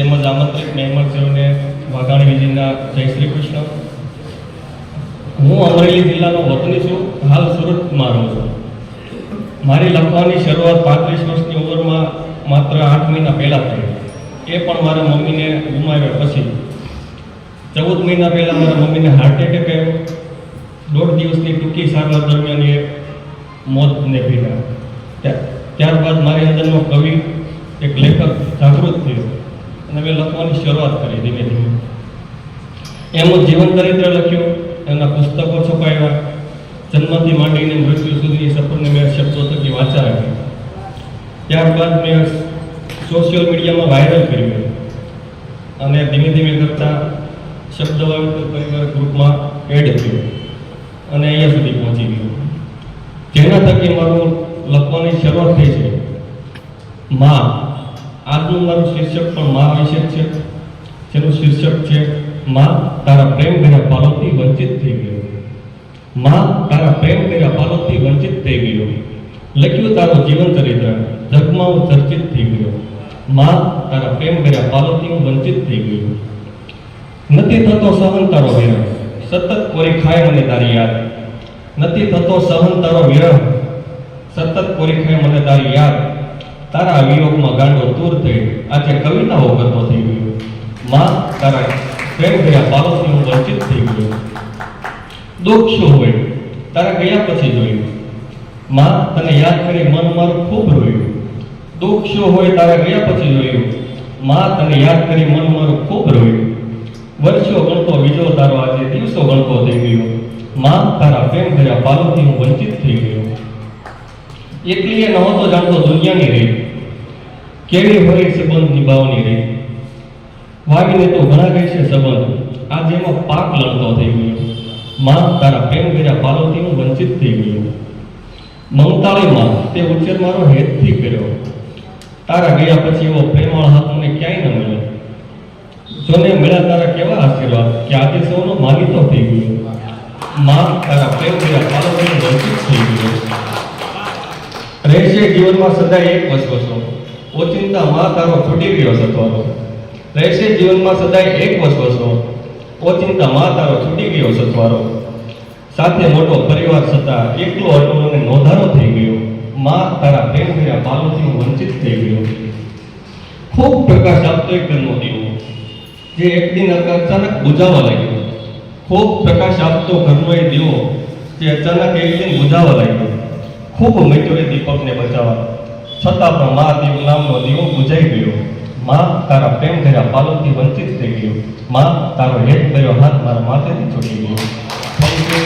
તેમજ આમંત્રિત મહેમાનોને વાઘાણી વિજયના જય શ્રી કૃષ્ણ. હું અમરેલી જિલ્લાનો વતની છું, હાલ સુરતમાં રહું છું. મારી લખવાની શરૂઆત 35 વર્ષની ઉંમરમાં માત્ર 8 મહિના પહેલાં થઈ, એ પણ મારા મમ્મીને ગુમાવ્યા પછી. 14 મહિના પહેલાં મારા મમ્મીને હાર્ટ એટેક આવ્યો. 1.5 દિવસની ટૂંકી સારવાર દરમિયાન એ મોતને ભેટ્યા. ત્યારબાદ મારી અંદરનો કવિ, એક લેખક જાગૃત થયો અને મેં લખવાની શરૂઆત કરી ધીમે ધીમે. એમનું જીવન ચરિત્ર લખ્યું, એમના પુસ્તકો છપાયા. જન્મથી માંડીને મૃત્યુ સુધીની સફરને મેં શબ્દો થકી વાંચા આપી. ત્યારબાદ મેં સોશિયલ મીડિયામાં વાયરલ કર્યું અને ધીમે ધીમે કરતાં શબ્દ વાવેતર પરિવાર ગ્રુપમાં એડ થયું અને અહીંયા સુધી પહોંચી ગયું, જેના થકી મારું લખવાની શરૂઆત થઈ છે. માં, આજનું મારું શીર્ષક પણ માં વિશે છે, જેનું શીર્ષક છે માં તારા પ્રેમ ભર્યા પાલોથી વંચિત થઈ ગયો. માં તારા પ્રેમ ભર્યા પાલોથી વંચિત થઈ ગયો. લખ્યું તારું જીવન ચરિત્ર, જગમાં હું ચર્ચિત થઈ ગયો. માં તારા પ્રેમ ભર્યા પાલોથી હું વંચિત થઈ ગયો. નથી થતો સહન તારો વિરહ, સતત કોરી ખાય મને તારી યાદ. નથી થતો સહન તારો વિરહ, સતત કોરી ખાય મને તારી યાદ. તારા વિયોગમાં ગાંડો દૂર થઈ આજે કવિતાઓ કરતો થઈ ગયો. માં તારા પ્રેમ ભર્યા પાલોથી હું વંચિત થઈ ગયો. દુઃખ શું હોય તારા ગયા પછી જોયું. માં તને યાદ કરી મન મારું ખૂબ રોયું. દુઃખ શું હોય તારા ગયા પછી જોયું. માં તને યાદ કરી મન મારું ખૂબ રોયું. વર્ષો ગણતો બીજો તારો આજે દિવસો ગણતો થઈ ગયો. માં તારા પ્રેમ ભર્યા પાલોથી હું વંચિત થઈ ગયો. એકલીએ નહોતો જાણતો દુનિયાની રીત, કેવી હોય સંબંધ નિભાવની રીત. વાવીને તો ઘણા ગઈ છે સંબંધ, આજે એમાં પાક લણતો થઈ ગયો. માં તારા પ્રેમ ભર્યા પાલોથી હું વંચિત થઈ ગયો. મમતાળી માં તે ઉછેર મારો હેતથી કર્યો. તારા ગયા પછી એવો પ્રેમાળ હાથ મને ક્યાંય ન મળ્યો. જોને મળ્યા તારા કેવા આશીર્વાદ કે આજે સૌનો માગીતો થઈ ગયો. માં તારા પ્રેમ ભર્યા પાલોથી હું વંચિત થઈ ગયો. રહેશે જીવનમાં સદાય એક વસવસો, ઓચિંતા માં તારો છૂટી ગયો સથવારો. રહેશે જીવનમાં સદાય એક વસવસો, ઓચિંતા માં તારો છૂટી ગયો સથવારો. સાથે મોટો પરિવાર છતાં એકલો અટલો અને નોંધારો થઈ ગયો. માં તારા પ્રેમ ભર્યા પાલોથી હું વંચિત થઈ ગયો. ખૂબ પ્રકાશ આપતો એક ઘરનો દીવો, જે એક દિન અચાનક બુઝાવા લાગ્યો. ખૂબ પ્રકાશ આપતો ઘરનો એ દીવો, જે અચાનક એક દિન બુઝાવા લાગ્યો. ખૂબ મચ્યો એ દીપકને બચાવવા, છતાં પણ મા દીવ નામનો દીવો બુઝાઈ ગયો. માં તારા પ્રેમ ભર્યા પાલોથી વંચિત થઈ ગયો. માં તારો હેત ભર્યો હાથ મારા માથેથી છૂટી ગયો. Thank you.